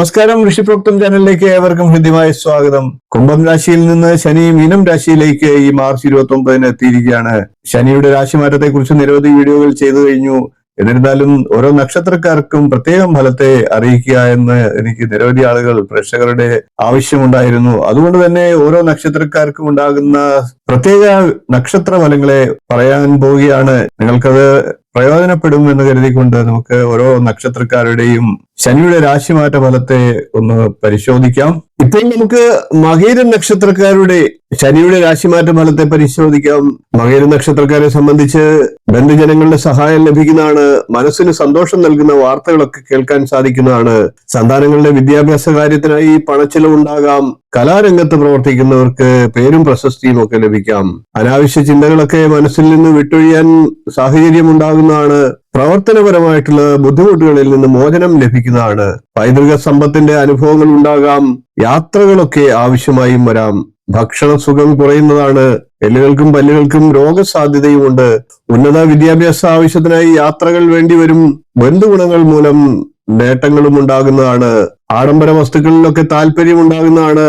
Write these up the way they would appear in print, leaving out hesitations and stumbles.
നമസ്കാരം. ഋഷിപ്രോക്തം ചാനലിലേക്ക് ഏവർക്കും ഹൃദ്യമായ സ്വാഗതം. കുംഭം രാശിയിൽ നിന്ന് ശനി മീനം രാശിയിലേക്ക് ഈ മാർച്ച് 29 എത്തിയിരിക്കുകയാണ്. ശനിയുടെ രാശിമാറ്റത്തെ കുറിച്ച് നിരവധി വീഡിയോകൾ ചെയ്തു കഴിഞ്ഞു. എന്നിരുന്നാലും ഓരോ നക്ഷത്രക്കാർക്കും പ്രത്യേകം ഫലത്തെ അറിയിക്കുക എന്ന് എനിക്ക് നിരവധി ആളുകൾ പ്രേക്ഷകരുടെ ആവശ്യമുണ്ടായിരുന്നു. അതുകൊണ്ട് തന്നെ ഓരോ നക്ഷത്രക്കാർക്കും ഉണ്ടാകുന്ന പ്രത്യേക നക്ഷത്ര ഫലങ്ങളെ പറയാൻ പോവുകയാണ്. നിങ്ങൾക്കത് പ്രയോജനപ്പെടും എന്ന് കരുതിക്കൊണ്ട് നമുക്ക് ഓരോ നക്ഷത്രക്കാരുടെയും ശനിയുടെ രാശിമാറ്റ ഫലത്തെ ഒന്ന് പരിശോധിക്കാം. ഇപ്പോൾ നമുക്ക് മകീരം നക്ഷത്രക്കാരുടെ ശനിയുടെ രാശിമാറ്റ ഫലത്തെ പരിശോധിക്കാം. മകീരം നക്ഷത്രക്കാരെ സംബന്ധിച്ച് ബന്ധുജനങ്ങളുടെ സഹായം ലഭിക്കുന്നതാണ്. മനസ്സിന് സന്തോഷം നൽകുന്ന വാർത്തകളൊക്കെ കേൾക്കാൻ സാധിക്കുന്നതാണ്. സന്താനങ്ങളുടെ വിദ്യാഭ്യാസ കാര്യത്തിനായി പണച്ചിലവുണ്ടാകാം. കലാരംഗത്ത് പ്രവർത്തിക്കുന്നവർക്ക് പേരും പ്രശസ്തിയും ഒക്കെ ലഭിക്കാം. അനാവശ്യ ചിന്തകളൊക്കെ മനസ്സിൽ നിന്ന് വിട്ടൊഴിയാൻ സാഹചര്യം ഉണ്ടാകുന്നതാണ്. പ്രവർത്തനപരമായിട്ടുള്ള ബുദ്ധിമുട്ടുകളിൽ നിന്ന് മോചനം ലഭിക്കുന്നതാണ്. പൈതൃക സമ്പത്തിന്റെ അനുഭവങ്ങൾ ഉണ്ടാകാം. യാത്രകളൊക്കെ ആവശ്യമായും വരാം. ഭക്ഷണ സുഖം കുറയുന്നതാണ്. എല്ലുകൾക്കും പല്ലുകൾക്കും രോഗസാധ്യതയുമുണ്ട്. ഉന്നത വിദ്യാഭ്യാസ ആവശ്യത്തിനായി യാത്രകൾ വേണ്ടിവരും. ബന്ധുഗുണങ്ങൾ മൂലം നേട്ടങ്ങളും ഉണ്ടാകുന്നതാണ്. ആഡംബര വസ്തുക്കളിലൊക്കെ താല്പര്യം ഉണ്ടാകുന്നതാണ്.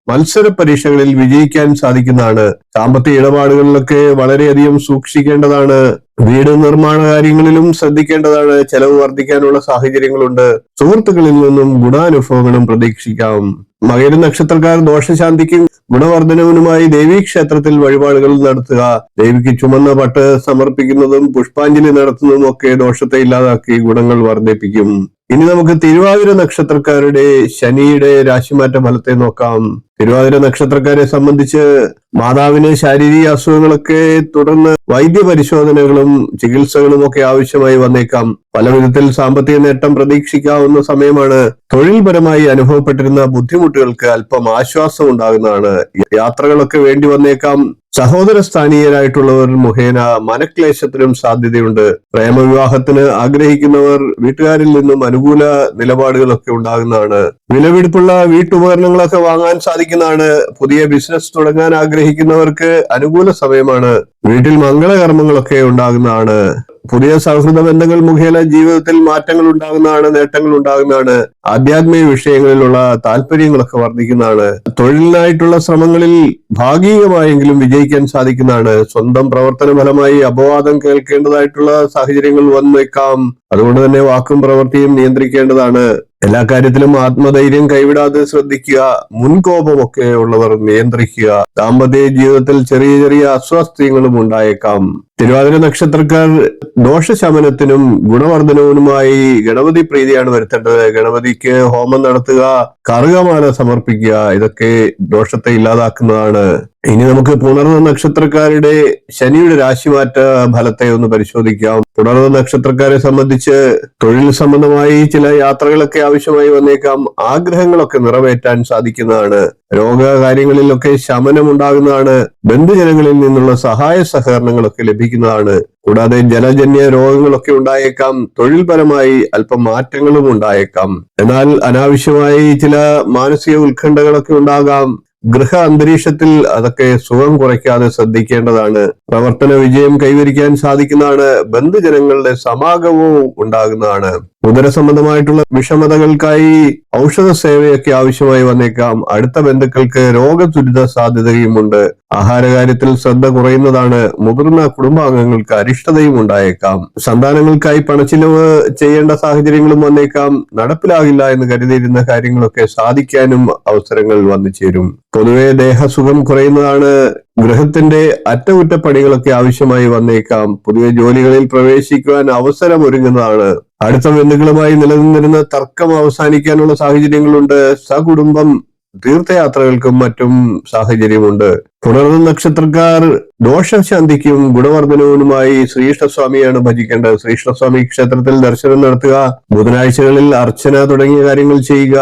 മത്സര പരീക്ഷകളിൽ വിജയിക്കാൻ സാധിക്കുന്നതാണ്. സാമ്പത്തിക ഇടപാടുകളിലൊക്കെ വളരെയധികം സൂക്ഷിക്കേണ്ടതാണ്. വീട് നിർമ്മാണ കാര്യങ്ങളിലും ശ്രദ്ധിക്കേണ്ടതാണ്. ചെലവ് വർദ്ധിക്കാനുള്ള സാഹചര്യങ്ങളുണ്ട്. സുഹൃത്തുക്കളിൽ നിന്നും ഗുണാനുഭവങ്ങളും പ്രതീക്ഷിക്കാം. മകര നക്ഷത്രക്കാർ ദോഷശാന്തിക്കും ഗുണവർദ്ധനവിനുമായി ദേവീക്ഷേത്രത്തിൽ വഴിപാടുകൾ നടത്തുക. ദേവിക്ക് ചുമന്ന പട്ട് സമർപ്പിക്കുന്നതും പുഷ്പാഞ്ജലി നടത്തുന്നതും ഒക്കെ ദോഷത്തെ ഇല്ലാതാക്കി ഗുണങ്ങൾ വർദ്ധിപ്പിക്കും. ഇനി നമുക്ക് തിരുവാതിര നക്ഷത്രക്കാരുടെ ശനിയുടെ രാശിമാറ്റ ഫലത്തെ നോക്കാം. തിരുവാതിര നക്ഷത്രക്കാരെ സംബന്ധിച്ച് മാതാവിന് ശാരീരിക അസുഖങ്ങളൊക്കെ തുടർന്ന് വൈദ്യപരിശോധനകളും ചികിത്സകളും ഒക്കെ ആവശ്യമായി വന്നേക്കാം. പല വിധത്തിൽ സാമ്പത്തിക നേട്ടം പ്രതീക്ഷിക്കാവുന്ന സമയമാണ്. തൊഴിൽപരമായി അനുഭവപ്പെട്ടിരുന്ന ബുദ്ധിമുട്ടുകൾക്ക് അല്പം ആശ്വാസം ഉണ്ടാകുന്നതാണ്. യാത്രകളൊക്കെ വേണ്ടി വന്നേക്കാം. സഹോദര സ്ഥാനീയരായിട്ടുള്ളവർ മുഖേന മനക്ലേശത്തിനും സാധ്യതയുണ്ട്. പ്രേമവിവാഹത്തിന് ആഗ്രഹിക്കുന്നവർ വീട്ടുകാരിൽ നിന്നും അനുകൂല നിലപാടുകളൊക്കെ ഉണ്ടാകുന്നതാണ്. വിലപിടിപ്പുള്ള വീട്ടുപകരണങ്ങളൊക്കെ വാങ്ങാൻ സാധിക്കുന്നതാണ്. പുതിയ ബിസിനസ് തുടങ്ങാൻ ആഗ്രഹിക്കുന്നവർക്ക് അനുകൂല സമയമാണ്. വീട്ടിൽ മംഗളകർമ്മങ്ങളൊക്കെ ഉണ്ടാകുന്നതാണ്. പുതിയ സൗഹൃദ ബന്ധങ്ങൾ മുഖേന ജീവിതത്തിൽ മാറ്റങ്ങൾ ഉണ്ടാകുന്നതാണ്. നേട്ടങ്ങൾ ഉണ്ടാകുന്നതാണ്. ആധ്യാത്മിക വിഷയങ്ങളിലുള്ള താല്പര്യങ്ങളൊക്കെ വർദ്ധിക്കുന്നതാണ്. തൊഴിലിനായിട്ടുള്ള ശ്രമങ്ങളിൽ ഭാഗികമായെങ്കിലും വിജയിക്കാൻ സാധിക്കുന്നതാണ്. സ്വന്തം പ്രവർത്തന ഫലമായി അപവാദം കേൾക്കേണ്ടതായിട്ടുള്ള സാഹചര്യങ്ങൾ വന്നേക്കാം. അതുകൊണ്ട് തന്നെ വാക്കും പ്രവൃത്തിയും നിയന്ത്രിക്കേണ്ടതാണ്. എല്ലാ കാര്യത്തിലും ആത്മധൈര്യം കൈവിടാതെ ശ്രദ്ധിക്കുക. മുൻകോപമൊക്കെ ഉള്ളവർ നിയന്ത്രിക്കുക. ദാമ്പത്യ ജീവിതത്തിൽ ചെറിയ ചെറിയ അസ്വാസ്ഥ്യങ്ങളും ഉണ്ടായേക്കാം. തിരുവാതിര നക്ഷത്രക്കാർ ദോഷശമനത്തിനും ഗുണവർദ്ധനവിനുമായി ഗണപതി പ്രീതിയാണ് വരുത്തേണ്ടത്. ഗണപതിക്ക് ഹോമം നടത്തുക, കറുകമാല സമർപ്പിക്കുക. ഇതൊക്കെ ദോഷത്തെ ഇല്ലാതാക്കുന്നതാണ്. ഇനി നമുക്ക് പുണർന്ന നക്ഷത്രക്കാരുടെ ശനിയുടെ രാശിമാറ്റ ഫലത്തെ ഒന്ന് പരിശോധിക്കാം. പുണർന്ന നക്ഷത്രക്കാരെ സംബന്ധിച്ച് തൊഴിൽ സംബന്ധമായി ചില യാത്രകളൊക്കെ ആവശ്യമായി വന്നേക്കാം. ആഗ്രഹങ്ങളൊക്കെ നിറവേറ്റാൻ സാധിക്കുന്നതാണ്. രോഗകാര്യങ്ങളിലൊക്കെ ശമനം ഉണ്ടാകുന്നതാണ്. ബന്ധുജനങ്ങളിൽ നിന്നുള്ള സഹായ സഹകരണങ്ങളൊക്കെ ലഭിക്കുന്നതാണ്. കൂടാതെ ജലജന്യ രോഗങ്ങളൊക്കെ ഉണ്ടായേക്കാം. തൊഴിൽപരമായി അല്പം മാറ്റങ്ങളും ഉണ്ടായേക്കാം. എന്നാൽ അനാവശ്യമായി ചില മാനസിക ഉത്കണ്ഠകളൊക്കെ ഉണ്ടാകാം. ഗൃഹ അന്തരീക്ഷത്തിൽ അതൊക്കെ സുഖം കുറയ്ക്കാതെ ശ്രദ്ധിക്കേണ്ടതാണ്. പ്രവർത്തന വിജയം കൈവരിക്കാൻ സാധിക്കുന്നതാണ്. ബന്ധുജനങ്ങളുടെ സമാഗമവും ഉണ്ടാകുന്നതാണ്. ഉദര സംബന്ധമായിട്ടുള്ള വിഷമതകൾക്കായി ഔഷധ സേവയൊക്കെ ആവശ്യമായി വന്നേക്കാം. അടുത്ത ബന്ധുക്കൾക്ക് രോഗദുരിത സാധ്യതയുമുണ്ട്. ആഹാരകാര്യത്തിൽ ശ്രദ്ധ കുറയുന്നതാണ്. മുതിർന്ന കുടുംബാംഗങ്ങൾക്ക് അരിഷ്ടതയും ഉണ്ടായേക്കാം. സന്താനങ്ങൾക്കായി പണച്ചിലവ് ചെയ്യേണ്ട സാഹചര്യങ്ങളും വന്നേക്കാം. നടപ്പിലാകില്ല എന്ന് കരുതിയിരുന്ന കാര്യങ്ങളൊക്കെ സാധിക്കാനും അവസരങ്ങൾ വന്നു ചേരും. പൊതുവെ ദേഹസുഖം കുറയുന്നതാണ്. ഗൃഹത്തിന്റെ അറ്റകുറ്റപ്പണികളൊക്കെ ആവശ്യമായി വന്നേക്കാം. പുതിയ ജോലികളിൽ പ്രവേശിക്കുവാൻ അവസരം ഒരുങ്ങുന്നതാണ്. അടുത്ത ബന്ധുക്കളുമായി നിലനിന്നിരുന്ന തർക്കം അവസാനിക്കാനുള്ള സാഹചര്യങ്ങളുണ്ട്. സകുടുംബം തീർത്ഥയാത്രകൾക്കും മറ്റും സാഹചര്യമുണ്ട്. പുണർന്ന നക്ഷത്രക്കാർ ദോഷശാന്തിക്കും ഗുണവർദ്ധനവിനുമായി ശ്രീകൃഷ്ണസ്വാമിയാണ് ഭജിക്കേണ്ടത്. ശ്രീകൃഷ്ണസ്വാമി ക്ഷേത്രത്തിൽ ദർശനം നടത്തുക. ബുധനാഴ്ചകളിൽ അർച്ചന തുടങ്ങിയ കാര്യങ്ങൾ ചെയ്യുക.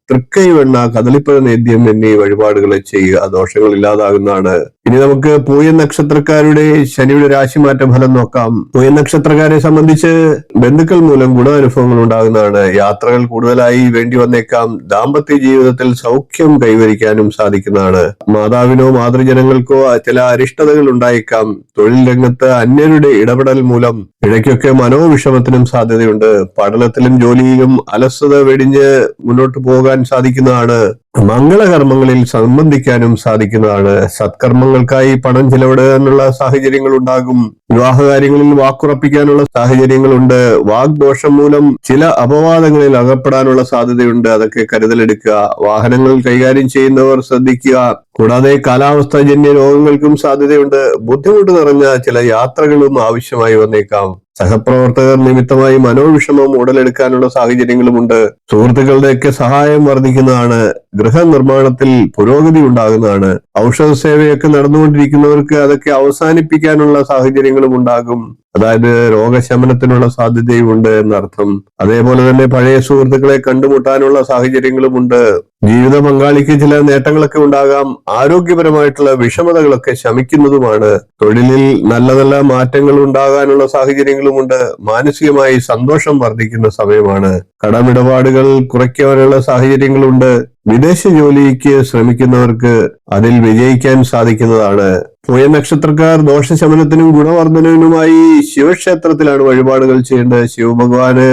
തൃക്കൈ വെണ്ണ, കദളിപ്പഴ നേദ്യം എന്നീ വഴിപാടുകൾ ചെയ്യുക. ദോഷങ്ങൾ ഇല്ലാതാകുന്നതാണ്. ഇനി നമുക്ക് പൂയം നക്ഷത്രക്കാരുടെ ശനിയുടെ രാശിമാറ്റ ഫലം നോക്കാം. പൂയം നക്ഷത്രക്കാരെ സംബന്ധിച്ച് ബന്ധുക്കൾ മൂലം ഗുണാനുഭവങ്ങൾ ഉണ്ടാകുന്നതാണ്. യാത്രകൾ കൂടുതലായി വേണ്ടി വന്നേക്കാം. ദാമ്പത്യ ജീവിതത്തിൽ സൗഖ്യം കൈവരിക്കാനും സാധിക്കുന്നതാണ്. മാതാവിനോ മാതൃജനങ്ങൾക്കോ ചില അരിഷ്ടതകൾ ഉണ്ടായേക്കാം. തൊഴിൽ രംഗത്ത് അന്യരുടെ ഇടപെടൽ മൂലം ഇടയ്ക്കൊക്കെ മനോവിഷമത്തിനും സാധ്യതയുണ്ട്. പഠനത്തിലും ജോലിയിലും അലസത വെടിഞ്ഞ് മുന്നോട്ട് പോകാൻ സാധിക്കുന്നതാണ്. മംഗളകർമ്മങ്ങളിൽ സംബന്ധിക്കാനും സാധിക്കുന്നതാണ്. സത്കർമ്മങ്ങൾക്കായി പണം ചിലവിടാനുള്ള സാഹചര്യങ്ങൾ ഉണ്ടാകും. വിവാഹകാര്യങ്ങളിൽ വാക്കുറപ്പിക്കാനുള്ള സാഹചര്യങ്ങളുണ്ട്. വാഗ്ദോഷം മൂലം ചില അപവാദങ്ങളിൽ അകപ്പെടാനുള്ള സാധ്യതയുണ്ട്. അതൊക്കെ കരുതലെടുക്കുക. വാഹനങ്ങൾ കൈകാര്യം ചെയ്യുന്നവർ ശ്രദ്ധിക്കുക. കൂടാതെ കാലാവസ്ഥാജന്യ രോഗങ്ങൾക്കും സാധ്യതയുണ്ട്. ബുദ്ധിമുട്ട് നിറഞ്ഞ ചില യാത്രകളും ആവശ്യമായി വന്നേക്കാം. സഹപ്രവർത്തകർ നിമിത്തമായി മനോവിഷമം ഉടലെടുക്കാനുള്ള സാഹചര്യങ്ങളുമുണ്ട്. സുഹൃത്തുക്കളുടെയൊക്കെ സഹായം വർദ്ധിക്കുന്നതാണ്. ഗൃഹനിർമ്മാണത്തിൽ പുരോഗതി ഉണ്ടാകുന്നതാണ്. ഔഷധ സേവയൊക്കെ നടന്നുകൊണ്ടിരിക്കുന്നവർക്ക് അതൊക്കെ അവസാനിപ്പിക്കാനുള്ള സാഹചര്യങ്ങളും ഉണ്ടാകും. അതായത് രോഗശമനത്തിനുള്ള സാധ്യതയുമുണ്ട് എന്നർത്ഥം. അതേപോലെ തന്നെ പഴയ സുഹൃത്തുക്കളെ കണ്ടുമുട്ടാനുള്ള സാഹചര്യങ്ങളുമുണ്ട്. ജീവിത പങ്കാളിക്ക് ചില നേട്ടങ്ങളൊക്കെ ഉണ്ടാകാം. ആരോഗ്യപരമായിട്ടുള്ള വിഷമതകളൊക്കെ ശമിക്കുന്നതുമാണ്. തൊഴിലിൽ നല്ല നല്ല മാറ്റങ്ങൾ ഉണ്ടാകാനുള്ള സാഹചര്യങ്ങളുമുണ്ട്. മാനസികമായി സന്തോഷം വർദ്ധിക്കുന്ന സമയമാണ്. കടമിടപാടുകൾ കുറയ്ക്കാനുള്ള സാഹചര്യങ്ങളുണ്ട്. വിദേശ ജോലിക്ക് ശ്രമിക്കുന്നവർക്ക് അതിൽ വിജയിക്കാൻ സാധിക്കുന്നതാണ്. പൂയ നക്ഷത്രക്കാർ ദോഷശമനത്തിനും ഗുണവർദ്ധനവിനുമായി ശിവക്ഷേത്രത്തിലാണ് വഴിപാടുകൾ ചെയ്യേണ്ടത്. ശിവഭഗവാന്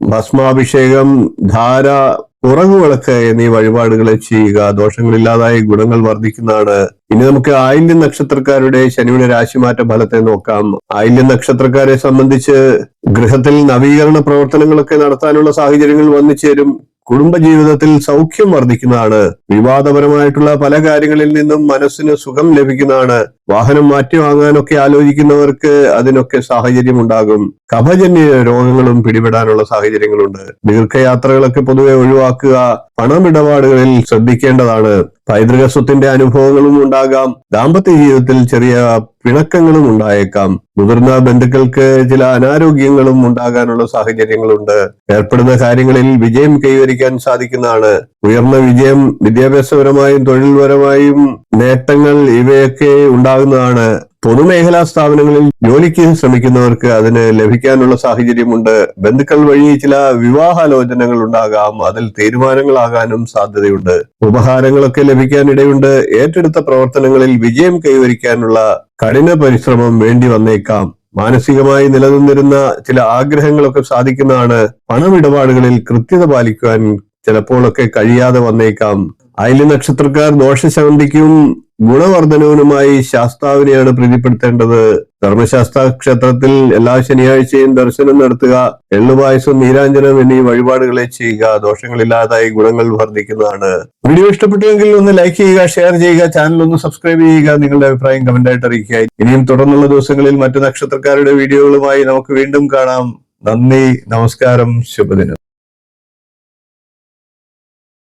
ഭസ്മാഭിഷേകം, ധാര, ഉറകുവിളക്ക് എന്നീ വഴിപാടുകൾ ചെയ്യുക. ദോഷങ്ങളില്ലാതായി ഗുണങ്ങൾ വർദ്ധിക്കുന്നതാണ്. ഇനി നമുക്ക് ആയില്യം നക്ഷത്രക്കാരുടെ ശനിയുടെ രാശിമാറ്റ ഫലത്തെ നോക്കാം. ആയില്യം നക്ഷത്രക്കാരെ സംബന്ധിച്ച് ഗൃഹത്തിൽ നവീകരണ പ്രവർത്തനങ്ങളൊക്കെ നടത്താനുള്ള സാഹചര്യങ്ങൾ വന്നു ചേരും. കുടുംബജീവിതത്തിൽ സൗഖ്യം വർദ്ധിക്കുന്നതാണ്. വിവാദപരമായിട്ടുള്ള പല കാര്യങ്ങളിൽ നിന്നും മനസ്സിന് സുഖം ലഭിക്കുന്നതാണ്. വാഹനം മാറ്റി വാങ്ങാനൊക്കെ ആലോചിക്കുന്നവർക്ക് അതിനൊക്കെ സാഹചര്യം ഉണ്ടാകും. കഫജന്യ രോഗങ്ങളും പിടിപെടാനുള്ള സാഹചര്യങ്ങളുണ്ട്. ദീർഘയാത്രകളൊക്കെ പൊതുവെ ഒഴിവാക്കുക. പണമിടപാടുകളിൽ ശ്രദ്ധിക്കേണ്ടതാണ്. പൈതൃക സ്വത്തിന്റെ അനുഭവങ്ങളും ഉണ്ടാകാം. ദാമ്പത്യ ജീവിതത്തിൽ ചെറിയ പിണക്കങ്ങളും ഉണ്ടായേക്കാം. മുതിർന്ന ബന്ധുക്കൾക്ക് ചില അനാരോഗ്യങ്ങളും ഉണ്ടാകാനുള്ള സാഹചര്യങ്ങളുണ്ട്. ഏർപ്പെടുന്ന കാര്യങ്ങളിൽ വിജയം കൈവരിക്കാൻ സാധിക്കുന്നതാണ്. ഉയർന്ന വിജയം വിദ്യാഭ്യാസപരമായും തൊഴിൽപരമായും നേട്ടങ്ങൾ ഇവയൊക്കെ ഉണ്ടാകുന്നതാണ്. പൊതുമേഖലാ സ്ഥാപനങ്ങളിൽ ജോലിക്ക് ശ്രമിക്കുന്നവർക്ക് അതിന് ലഭിക്കാനുള്ള സാഹചര്യമുണ്ട്. ബന്ധുക്കൾ വഴി ചില വിവാഹാലോചനകൾ ഉണ്ടാകാം. അതിൽ തീരുമാനങ്ങളാകാനും സാധ്യതയുണ്ട്. ഉപഹാരങ്ങളൊക്കെ ലഭിക്കാനിടയുണ്ട്. ഏറ്റെടുത്ത പ്രവർത്തനങ്ങളിൽ വിജയം കൈവരിക്കാനുള്ള കഠിന പരിശ്രമം വേണ്ടി വന്നേക്കാം. മാനസികമായി നിലനിന്നിരുന്ന ചില ആഗ്രഹങ്ങളൊക്കെ സാധിക്കുന്നതാണ്. പണമിടപാടുകളിൽ കൃത്യത പാലിക്കുവാൻ ചിലപ്പോഴൊക്കെ കഴിയാതെ വന്നേക്കാം. ആയില്യ നക്ഷത്രക്കാർ ദോഷശാന്തിക്കും ഗുണവർദ്ധനവിനുമായി ശാസ്താവിനെയാണ് പ്രീതിപ്പെടുത്തേണ്ടത്. ധർമ്മശാസ്ത്ര ക്ഷേത്രത്തിൽ എല്ലാ ശനിയാഴ്ചയും ദർശനം നടത്തുക. എള്ളുപായസം, നീരാഞ്ജനം എന്നീ വഴിപാടുകളെ ചെയ്യുക. ദോഷങ്ങളില്ലാതായി ഗുണങ്ങൾ വർദ്ധിക്കുന്നതാണ്. വീഡിയോ ഇഷ്ടപ്പെട്ടുവെങ്കിൽ ഒന്ന് ലൈക്ക് ചെയ്യുക, ഷെയർ ചെയ്യുക, ചാനൽ ഒന്ന് സബ്സ്ക്രൈബ് ചെയ്യുക. നിങ്ങളുടെ അഭിപ്രായം കമന്റായിട്ട് അറിയിക്കുക. ഇനിയും തുടർന്നുള്ള ദിവസങ്ങളിൽ മറ്റു നക്ഷത്രക്കാരുടെ വീഡിയോകളുമായി നമുക്ക് വീണ്ടും കാണാം. നന്ദി, നമസ്കാരം, ശുഭദിനം.